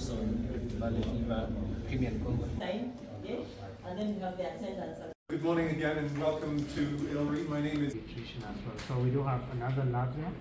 focus on Rift Valley fever, Premium Congo. And then we have the attendance. Good morning again and welcome to ILRI. My name is nutrition as well. So we do have another lab here.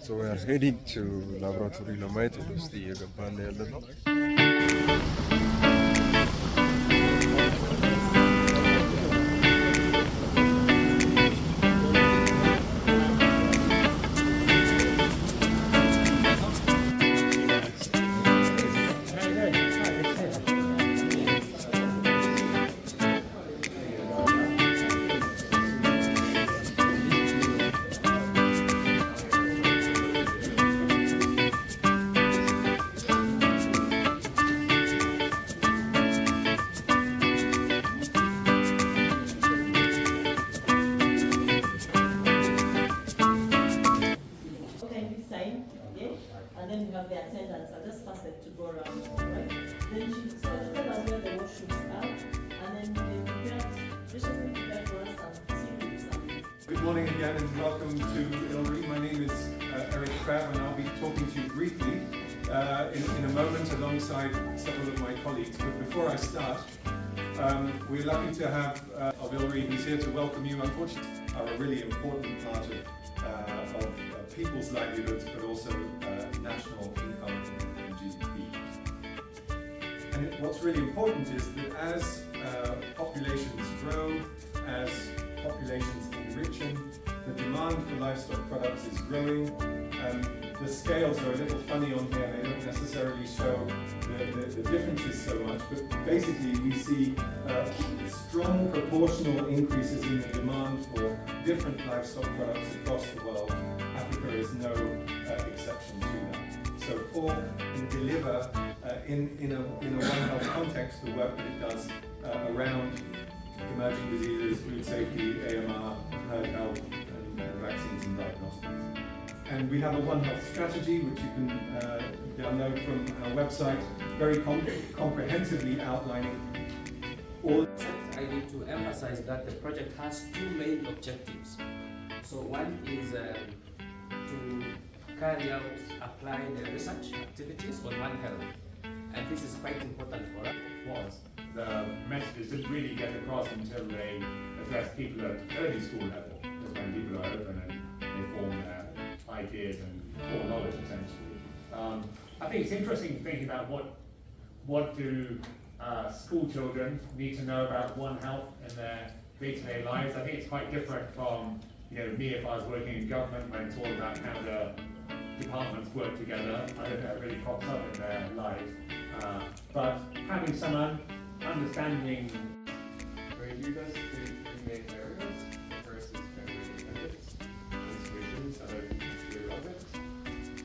So we are heading to laboratory ለማየት ውስጥ እየገባን ያለ ነው። And then we have the attendance. I just pass it to go around, right? Then she tell us where the washrooms are, and then they prepare for us some seaweed. Good morning again and welcome to ILRI. My name is Eric Crabb and I'll be talking to you briefly in a moment alongside several of my colleagues. But before I start, we're lucky to have of ILRI who's here to welcome you. Unfortunately, are a really important part of people's livelihoods, but also national income and GDP. And what's really important is that as populations grow, as populations enrichen, the demand for livestock products is growing. The scales are a little funny on here, they don't necessarily show the differences so much, but basically we see strong proportional increases in the demand for different livestock products across the world. Africa is no exception to that. So pork can deliver in a One Health context the work that it does around emerging diseases, food safety, AMR, herd health, and vaccines and diagnostics. And we have a One Health strategy which you can download from our website, very comprehensively outlining all. I need to emphasize that the project has two main objectives. So one is to carry out applied research activities on One Health, and this is quite important for us. The messages didn't really get across until they address people at early school level, just when people are open and they form their ideas and core knowledge essentially. I think it's interesting thinking about what do school children need to know about One Health in their day-to-day lives. I think it's quite different from me if I was working in government when it's all about how the departments work together. I don't know if it really crops up in their lives. But having some understanding. Right, you guys three main areas. The first is family benefits, solutions that are usually relevant,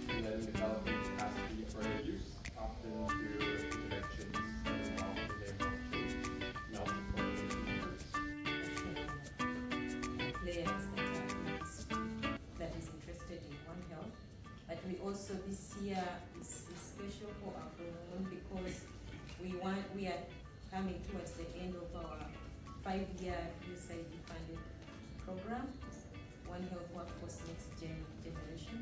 and then developing capacity for their use, often through interventions that involve the behavioral change and also coordination efforts. Players that is interested in One Health, but we also this year is special for AFROHUN because we are coming towards the end of our 5-year USAID funded program, One Health Workforce Next Generation.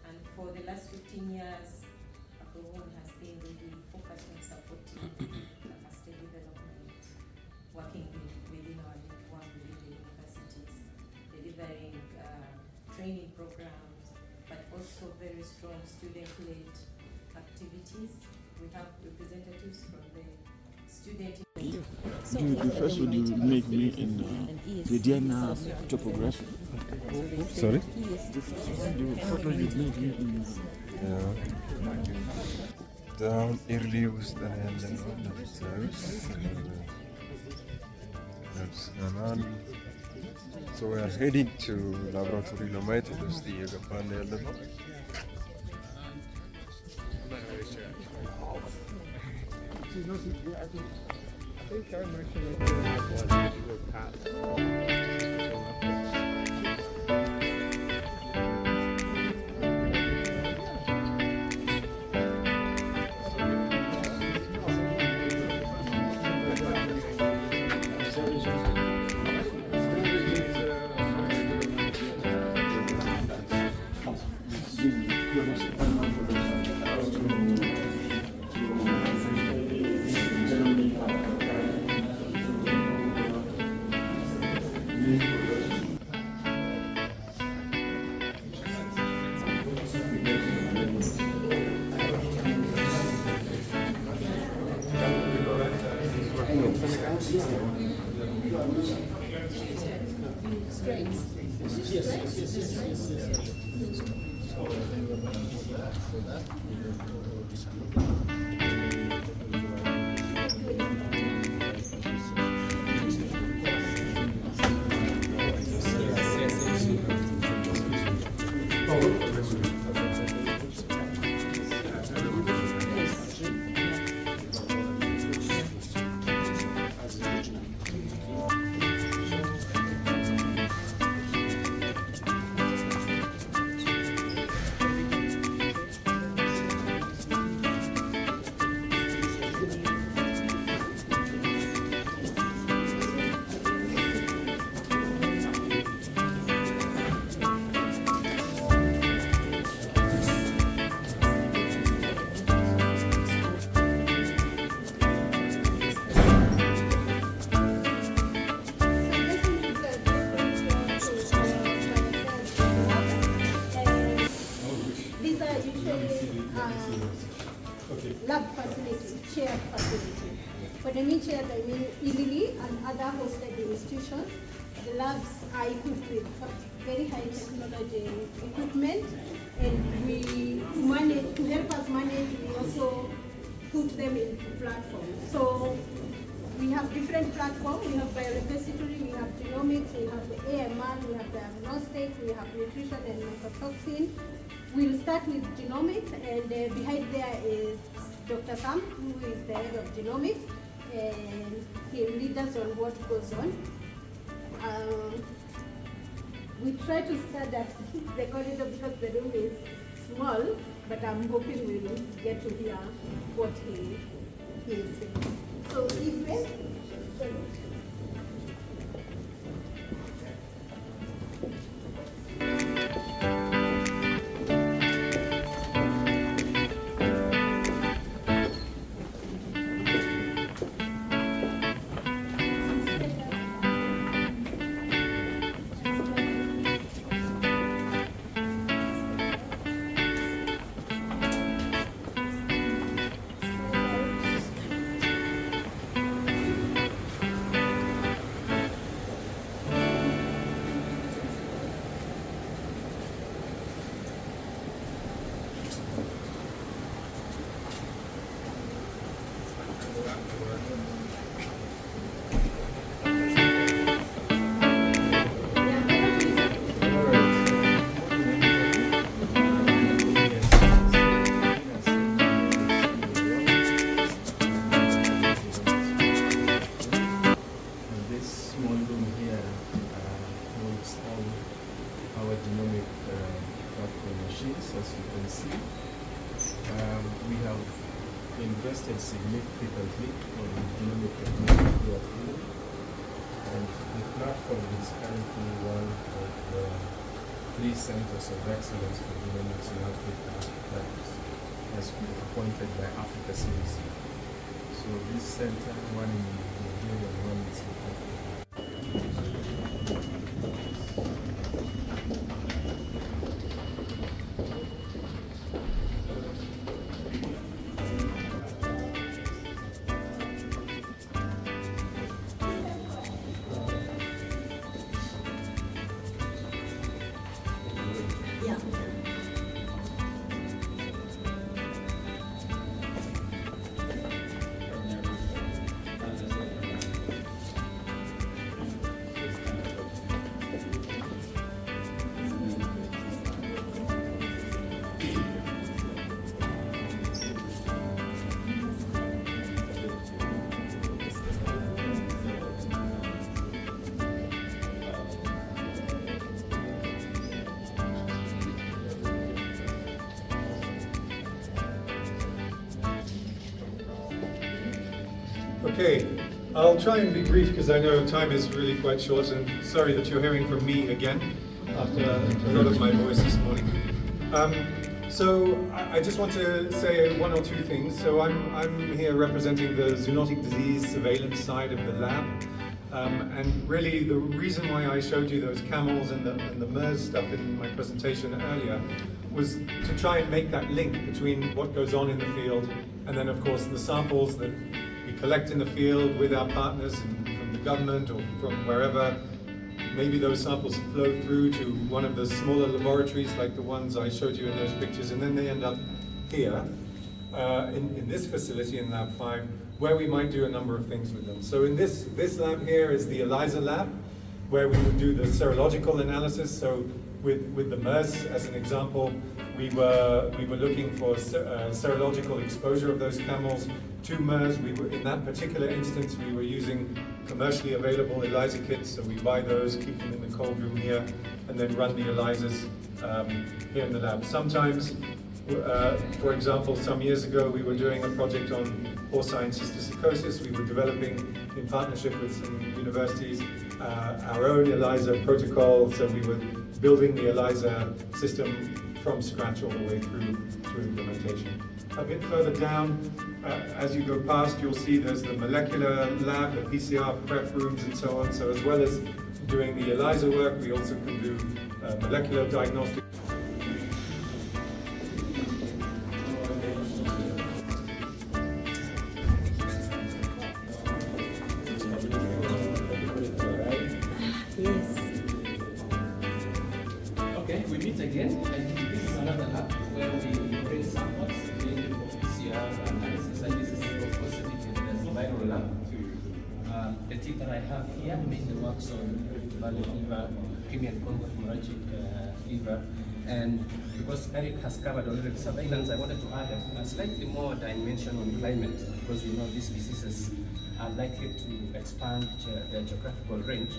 And for the last 15 years, AFROHUN has been really focused on supporting capacity development, working within our network, within the universities, delivering training programs, but also very strong student-led activities. We have representatives from the student. The first one you make me in the DNA topography. Sorry? The photo you made me in. አሁን ኢርሊ ውስጥ ነው ያለነው። እንደምታዩት ደርሰናል። So we are heading to laboratory ለማየት ውስጥ እየገባን ያለነው። I think our Zoom. lab facility, chair facility. When I mean chairs, I mean ILRI and other hosted institutions. The labs are equipped with very high technology equipment, and to help us manage, we also put them in platforms. So we have different platforms. We have biorepository, we have genomics, we have the AMR, we have diagnostic, we have nutrition and mycotoxin. We'll start with genomics, and behind there is Dr. Sam, who is the head of genomics, and he leads us on what goes on. We try to start at the corridor because the room is small, but I'm hoping we'll get to hear what he is saying. So, invested significantly on genomic technology at ILRI, and the platform is currently one of the 3 centers of excellence for genomics in Africa that has been appointed by Africa CDC. So this center, one in Nigeria and one in South Africa. Okay, I'll try and be brief because I know time is really quite short, and sorry that you're hearing from me again after a lot of my voice this morning. So I just want to say 1 or 2 things. So I'm here representing the zoonotic disease surveillance side of the lab. And really the reason why I showed you those camels and the MERS stuff in my presentation earlier was to try and make that link between what goes on in the field and then of course the samples that we collect in the field with our partners from the government or from wherever. Maybe those samples flow through to one of the smaller laboratories like the ones I showed you in those pictures, and then they end up here in this facility in Lab 5, where we might do a number of things with them. So in this lab here is the ELISA lab, where we would do the serological analysis. So with the MERS as an example, we were looking for serological exposure of those camels to MERS. In that particular instance, we were using commercially available ELISA kits, so we buy those, keep them in the cold room here, and then run the ELISAs here in the lab. Sometimes, for example, some years ago, we were doing a project on porcine cysticercosis. We were developing, in partnership with some universities, our own ELISA protocol, so we were building the ELISA system from scratch all the way through to implementation. A bit further down, as you go past, you'll see there's the molecular lab, the PCR prep rooms and so on. So as well as doing the ELISA work, we also can do molecular diagnostic. Yes. Okay, we meet again, and this is another lab where we bring samples in for PCR analysis, and this is of course in the viral lab. The team that I have here made the works on Rift Valley fever, Kenya and hemorrhagic fever, and because Eric has covered already surveillance, I wanted to add a slightly more dimension on climate, because we know these diseases are likely to expand their geographical range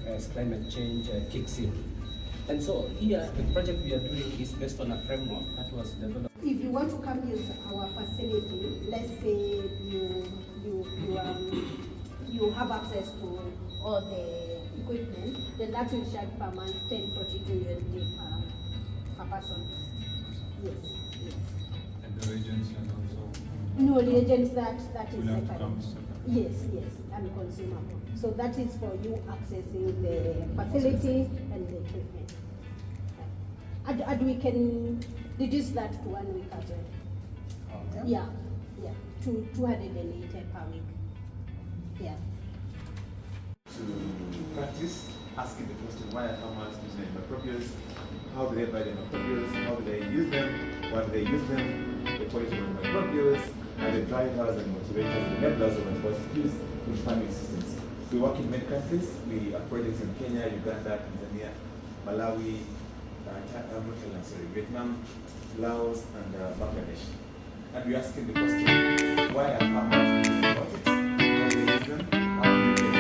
as climate change kicks in. And so here, the project we are doing is based on a framework that was developed. If you want to come use our facility, let's say you have access to all the equipment, then that will charge per month 1042 USD per person. Yes, yes. And the reagents and also? No, reagents that is separate. Yes, yes, and consumable. So that is for you accessing the facility and the equipment. And we can reduce that to 1 week as well. Okay. Yeah, yeah, 280 per week. Yeah. To practice asking the question, why are farmers using antimicrobials? How do they buy the antimicrobials? How do they use them? Why do they use them? The quality of the microbials, and the drivers and motivators, the enablers of antibiotic use in farming systems. We work in many countries. We have projects in Kenya, Uganda, Tanzania, Malawi, Vietnam, Laos, and Bangladesh. And we're asking the question, why are farmers using antibiotics? How do they use them? How do they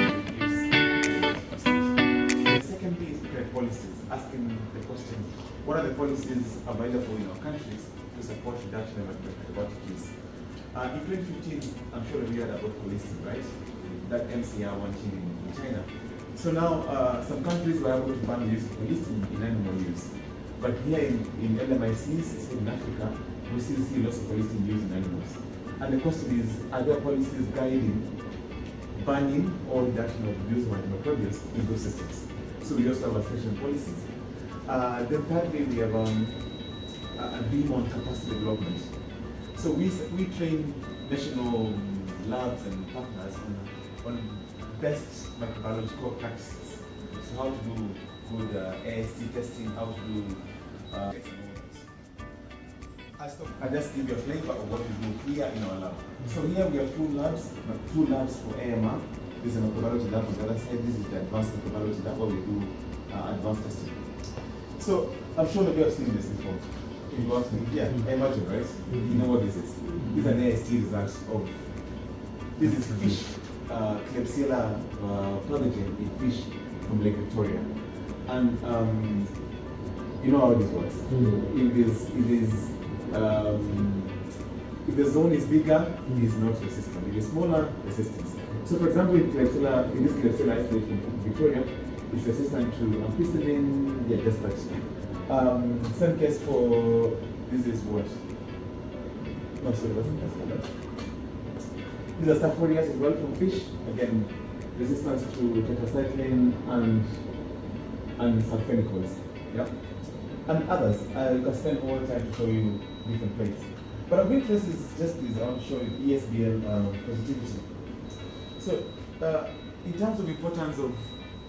use them? The second thing is create policies, asking the question, what are the policies available in our countries to support reduction of antibiotic use? In 2015, I'm sure we heard about policing, right? That MCR wanting in China. So now, some countries were able to ban the use of policing in animal use. But here in LMICs, especially in Africa, we still see lots of policing used in animals. And the question is, are there policies guiding banning or reduction of use of antimicrobials in those systems? So we also have session policies. Then thirdly, we have a beam on capacity development. So we train national labs and partners on best microbiological practices. So how to do good AST testing, how to do I'll just give you a flavor of what we do here in our lab. So here we have two labs for AMR. This is a microbiology lab on the other side. This is the advanced microbiology lab where we do advanced testing. So I'm sure that you have seen this before. Yeah, I imagine, right? You know what this is. This is an AST result of, this is fish, Klebsiella pathogen in fish from Lake Victoria. And you know how this works. If the zone is bigger, it is not resistant. If it's smaller, resistance. So for example, in this Klebsiella isolate from Victoria, it's resistant to ampicillin, yeah, just that. Same case for, this is what? No, sorry, wasn't that? These are Staphylococcus as well from fish. Again, resistance to tetracycline and sulfonicals. Yeah? And others. I can spend all the time to show you different plates. But our main focus is just this, I want to show you ESBL positivity. So, in terms of importance of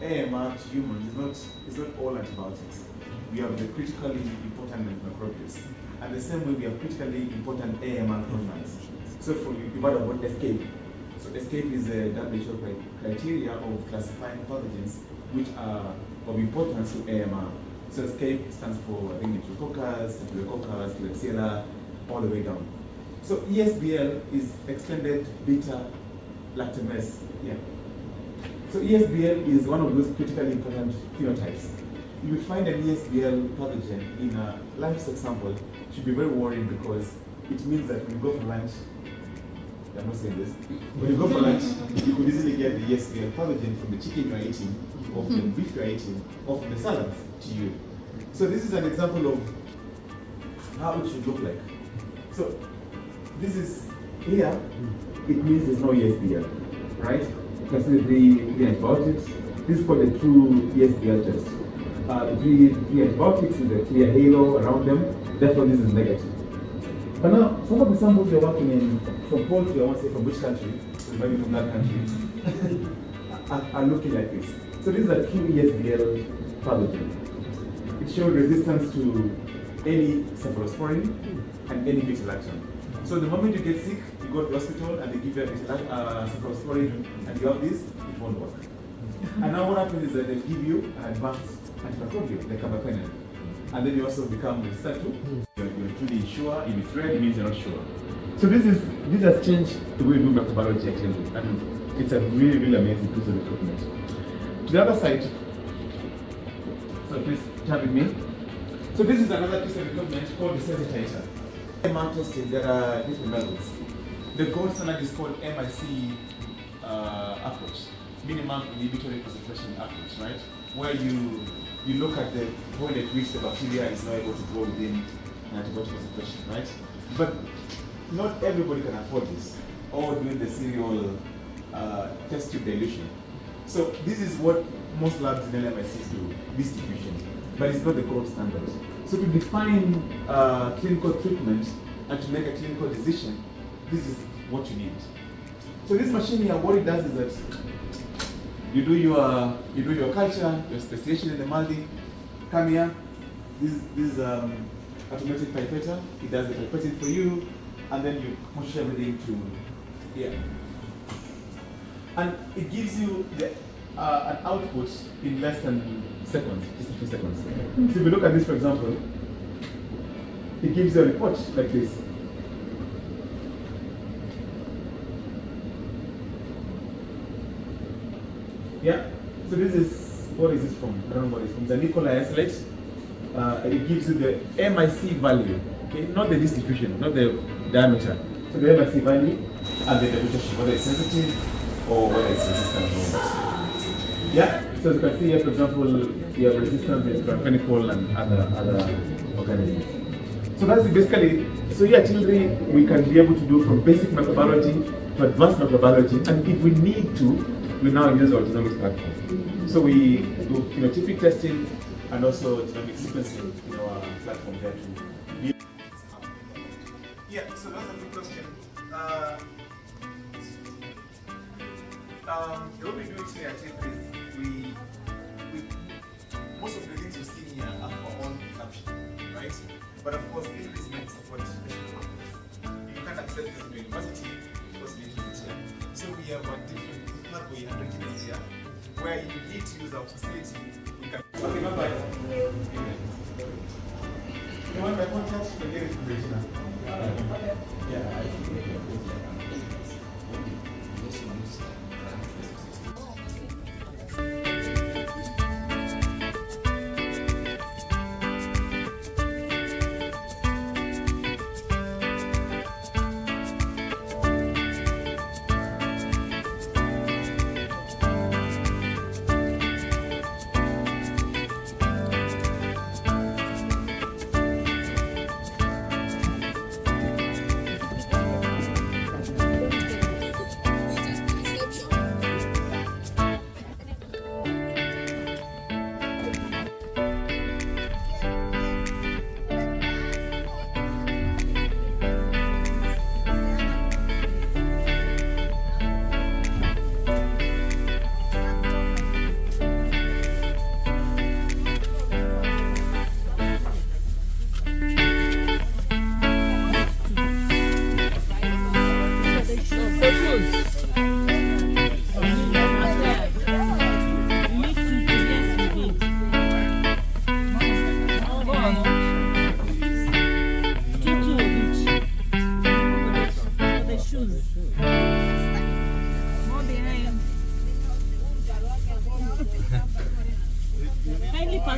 AMR to humans, it's not all antibiotics. We have the critically important microbials. And the same way we have critically important AMR profiles. So you've heard about ESCAPE. So ESCAPE is a WHO criteria of classifying pathogens which are of importance to AMR. So ESCAPE stands for, I think, Enterococcus, Staphylococcus, Klebsiella, all the way down. So ESBL is extended beta lactamase. Yeah. So ESBL is one of those critically important phenotypes. If you find an ESBL pathogen in a livestock sample, you should be very worried because it means that when you go for lunch, I'm not saying this, when you go for lunch, you could easily get the ESBL pathogen from the chicken you're eating, or from the beef you're eating, or from the salads to you. So this is an example of how it should look like. So this is here, it means there's no ESBL, right? You can see the antibiotics. This is called a true ESBL test. The antibiotics with a clear halo around them, therefore this is negative. But now, some of the samples you're working in, from poultry, I won't say from which country, maybe from that country, are looking like this. So this is a true ESBL pathogen. It showed resistance to any cephalosporin and any beta-lactam. So the moment you get sick, you go to the hospital and they give you a cephalosporin and you have this, it won't work. And now what happens is that they give you an advanced antimicrobial, like carbapenem. And then you also become resistant to. You're truly sure. If it's red, it means you're not sure. So this has changed the way we do microbiology actually, and it's a really, really amazing piece of equipment. To the other side, so please turn with me. So this is another piece of equipment called the sensitizer. AMR testing, there are different methods. The gold standard is called MIC approach, minimum inhibitory concentration approach, right? Where you look at the point at which the bacteria is not able to grow within an antibiotic concentration, right? But not everybody can afford this, or doing the serial test tube dilution. So this is what most labs in LMICs do, this diffusion, but it's not the gold standard. So to define clinical treatment and to make a clinical decision, this is what you need. So this machine here, what it does is that you do your culture, your speciation in the multi. Come here. This automatic pipetter. It does the pipetting for you, and then you push everything to here, and it gives you an output in less than seconds, just a few seconds. So if you look at this, for example, it gives you a report like this. Yeah, so this is, what is this from? I don't know what it's from. The Nicolai isolate. It gives you the MIC value, okay? Not the distribution, not the diameter. So the MIC value and the temperature, whether it's sensitive or whether it's resistant or not. Yeah, so as you can see here, for example, you have resistance with chlorphenicol and other organisms. So that's basically, so here actually we can be able to do from basic microbiology to advanced microbiology, and if we need to, we now use our genomics platform. So we do phenotypic testing and also genomic sequencing in our platform there too. Yeah, so that's a good question. What we do here at ILRI is most of the things you see here are for own consumption, right? But of course, ILRI is meant to support educational purposes. You can't access this in your university because you need to teach here. So we have a different pathway and regulations here, where you need to use our facility. We can. Okay, bye-bye. You want my contact? You can get it from Regina. Yeah.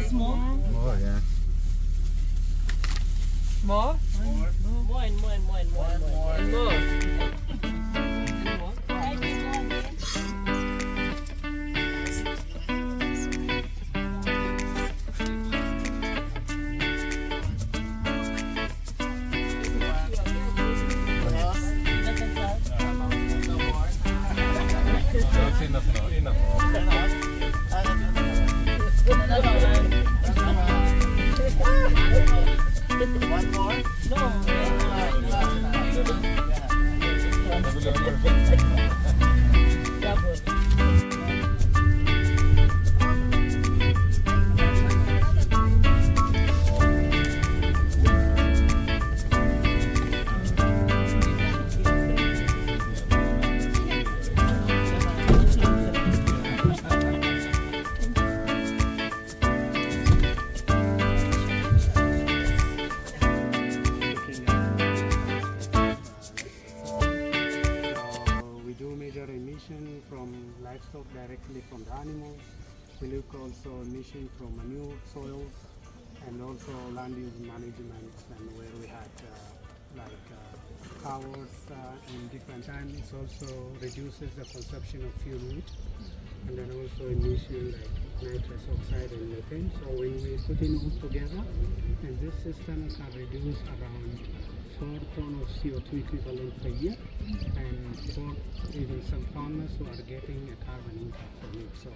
Just more? More, yeah. More? More and more and more and more and more. And more. That's enough now, enough. One more? No. Double. From livestock directly from the animals. We look also emission from manure, soils, and also land use management, and where we had cows in different times. It also reduces the consumption of fuel wood, and then also emission like nitrous oxide and methane. So when we put in all together, and this system can reduce around 4 tons of CO2 equivalent per year, and for even some farmers who are getting a carbon impact from it. So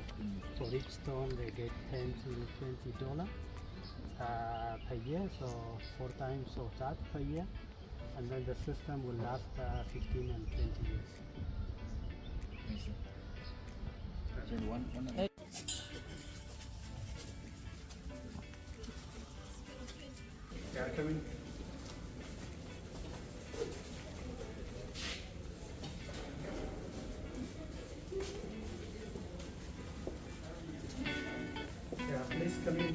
for each ton they get $10 to $20 per year, so 4 times of that per year, and then the system will last 15 and 20 years. Yeah, come in. Yeah, please come in.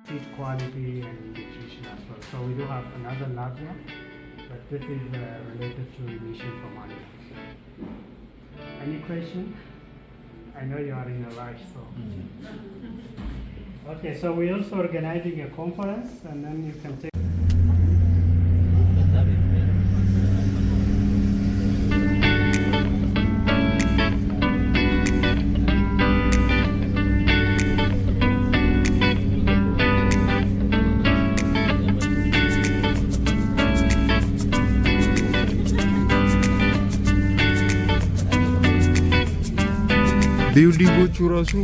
Feed quality and nutrition as well. So we do have another lab here, but this is related to emission from animals. Any question? I know you are in a rush, so. Okay, so we're also organizing a conference, and then you can take. Building bochu rasu